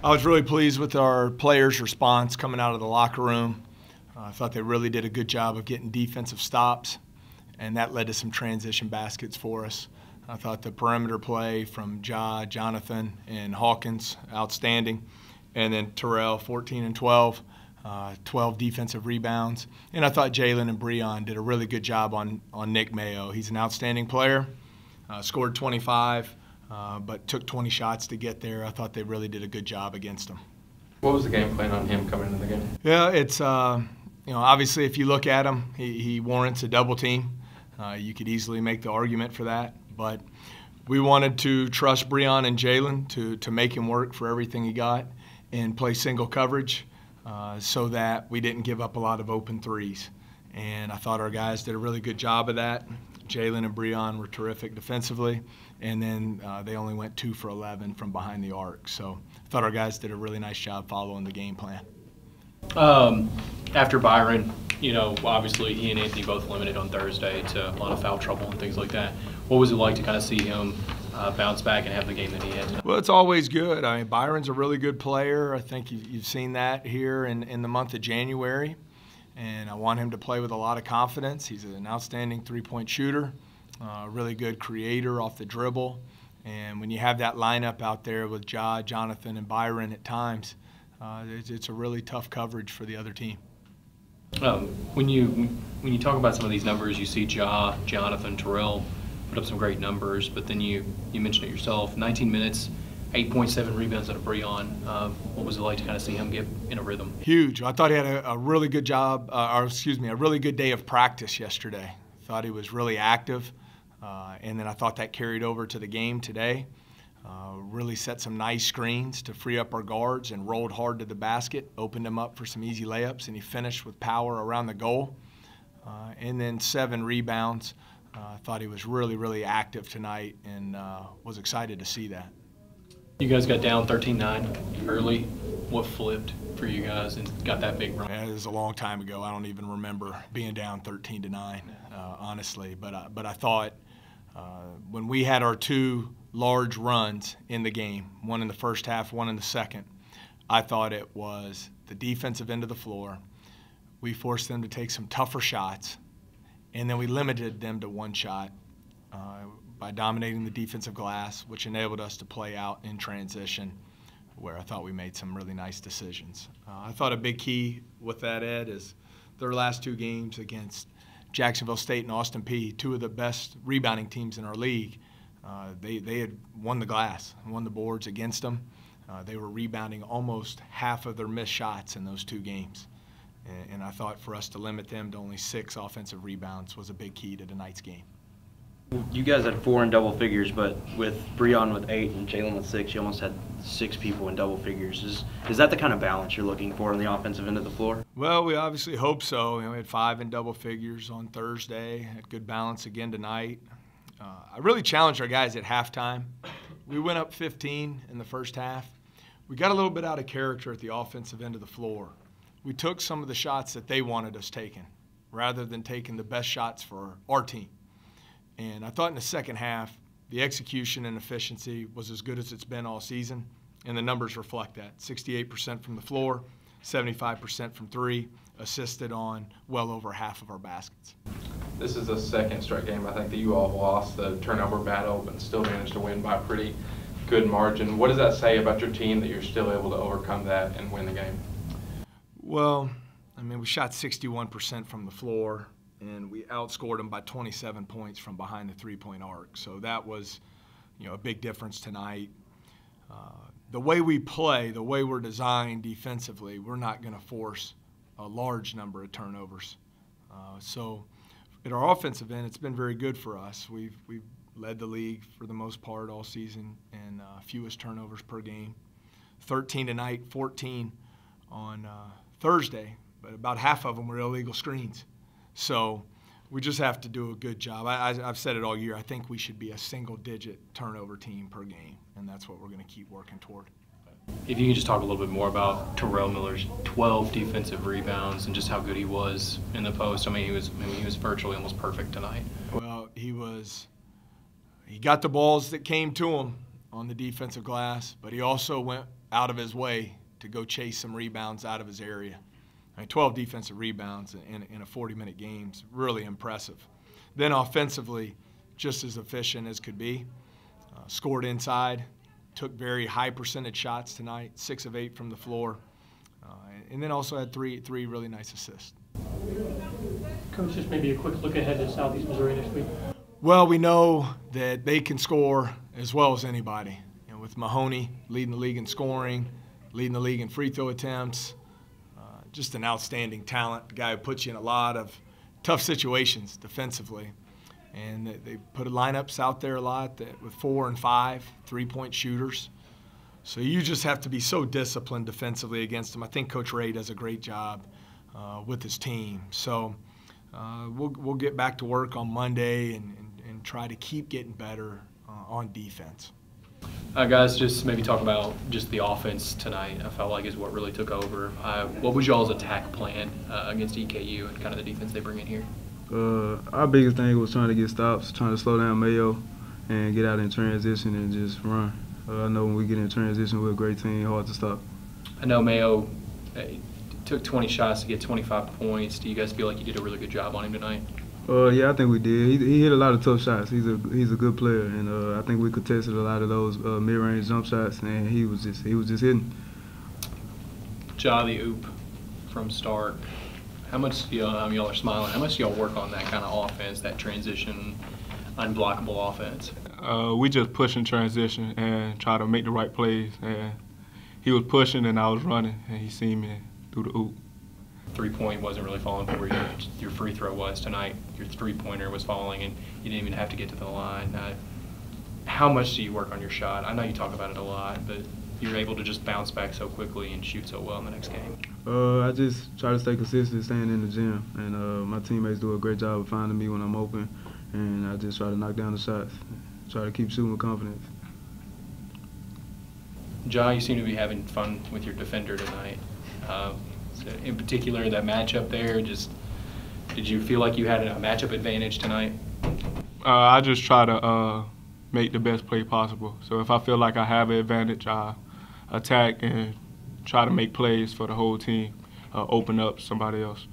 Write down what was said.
I was really pleased with our players' response coming out of the locker room. I thought they really did a good job of getting defensive stops, and that led to some transition baskets for us. I thought the perimeter play from Jonathan, and Hawkins, outstanding. And then Terrell, 14 and 12, 12 defensive rebounds. And I thought Jalen and Breon did a really good job on Nick Mayo. He's an outstanding player, scored 25, but took 20 shots to get there. I thought they really did a good job against him. What was the game plan on him coming into the game? Yeah, it's obviously if you look at him, he warrants a double team. You could easily make the argument for that, but we wanted to trust Breon and Jalen to make him work for everything he got and play single coverage so that we didn't give up a lot of open threes. And I thought our guys did a really good job of that. Jalen and Breon were terrific defensively, and then they only went 2 for 11 from behind the arc. So I thought our guys did a really nice job following the game plan. After Byron, obviously he and Anthony both limited on Thursday to a lot of foul trouble and things like that. What was it like to kind of see him bounce back and have the game that he had tonight? Well, it's always good. I mean, Byron's a really good player. I think you've seen that here in the month of January. And I want him to play with a lot of confidence. He's an outstanding three-point shooter, really good creator off the dribble. And when you have that lineup out there with Jonathan, and Byron at times, it's a really tough coverage for the other team. When you talk about some of these numbers, you see Jonathan, Terrell put up some great numbers, but then you mentioned it yourself, 19 minutes, 8.7 rebounds out of Breon. What was it like to kind of see him get in a rhythm? Huge. I thought he had a really good job, a really good day of practice yesterday. Thought he was really active, and then I thought that carried over to the game today. Really set some nice screens to free up our guards and rolled hard to the basket, opened them up for some easy layups, and he finished with power around the goal. And then 7 rebounds. I thought he was really, really active tonight, and was excited to see that. You guys got down 13-9 early. What flipped for you guys and got that big run? Yeah, it was a long time ago. I don't even remember being down 13-9, honestly. But I thought when we had our 2 large runs in the game, one in the first half, one in the second, I thought it was the defensive end of the floor. We forced them to take some tougher shots, and then we limited them to 1 shot by dominating the defensive glass, which enabled us to play out in transition, where I thought we made some really nice decisions. I thought a big key with that, Ed, is their last 2 games against Jacksonville State and Austin Peay, 2 of the best rebounding teams in our league. They had won the glass, won the boards against them. They were rebounding almost half of their missed shots in those 2 games. And I thought for us to limit them to only 6 offensive rebounds was a big key to tonight's game. You guys had 4 in double figures, but with Breon with 8 and Jalen with 6, you almost had 6 people in double figures. Is that the kind of balance you're looking for on the offensive end of the floor? Well, we obviously hope so. We had 5 in double figures on Thursday, had good balance again tonight. I really challenged our guys at halftime. We went up 15 in the first half. We got a little bit out of character at the offensive end of the floor. We took some of the shots that they wanted us taking rather than taking the best shots for our team. And I thought in the second half, the execution and efficiency was as good as it's been all season, and the numbers reflect that. 68% from the floor, 75% from 3, assisted on well over half of our baskets. This is the 2nd straight game, I think, that you all have lost the turnover battle, but still managed to win by a pretty good margin. What does that say about your team that you're still able to overcome that and win the game? Well, I mean, we shot 61% from the floor, and we outscored them by 27 points from behind the 3-point arc. So that was, a big difference tonight. The way we play, the way we're designed defensively, we're not going to force a large number of turnovers. So at our offensive end, it's been very good for us. We've led the league for the most part all season and fewest turnovers per game. 13 tonight, 14 on Thursday, but about half of them were illegal screens. So we just have to do a good job. I've said it all year. I think we should be a single-digit turnover team per game, and that's what we're going to keep working toward. If you can just talk a little bit more about Terrell Miller's 12 defensive rebounds and just how good he was in the post. I mean, he was virtually almost perfect tonight. Well, he got the balls that came to him on the defensive glass, but he also went out of his way to go chase some rebounds out of his area. I mean, 12 defensive rebounds in a 40-minute game is really impressive. Then offensively, just as efficient as could be. Scored inside, took very high percentage shots tonight, 6 of 8 from the floor, and then also had three really nice assists. Coach, just maybe a quick look ahead to Southeast Missouri next week. Well, we know that they can score as well as anybody. You know, with Mahoney leading the league in scoring, leading the league in free throw attempts, just an outstanding talent, the guy who puts you in a lot of tough situations defensively. And they put lineups out there a lot with 4 and 5 3-point shooters. So you just have to be so disciplined defensively against them. I think Coach Ray does a great job with his team. So we'll get back to work on Monday and try to keep getting better on defense. Guys, just maybe talk about just the offense tonight. I felt like is what really took over. What was y'all's attack plan against EKU and kind of the defense they bring in here? Our biggest thing was trying to get stops, trying to slow down Mayo and get out in transition and just run. I know when we get in transition, we're a great team, hard to stop. I know Mayo took 20 shots to get 25 points. Do you guys feel like you did a really good job on him tonight? Yeah, I think we did. He hit a lot of tough shots. He's a good player, and I think we contested a lot of those mid-range jump shots, and he was just hitting. Ja, the oop from Stark. How much do y'all are smiling? How much do y'all work on that kind of offense, that transition, unblockable offense? We just push in transition and try to make the right plays. And he was pushing and I was running, and he seen me through the oop. 3-point wasn't really falling for where your free throw was tonight. Your 3-pointer was falling, and you didn't even have to get to the line. How much do you work on your shot? I know you talk about it a lot, but you're able to just bounce back so quickly and shoot so well in the next game. I just try to stay consistent, staying in the gym, and my teammates do a great job of finding me when I'm open, and I just try to knock down the shots, try to keep shooting with confidence. Ja, you seem to be having fun with your defender tonight. So in particular, that matchup there, did you feel like you had a matchup advantage tonight? I just try to make the best play possible. So if I feel like I have an advantage, I attack and try to make plays for the whole team, open up somebody else.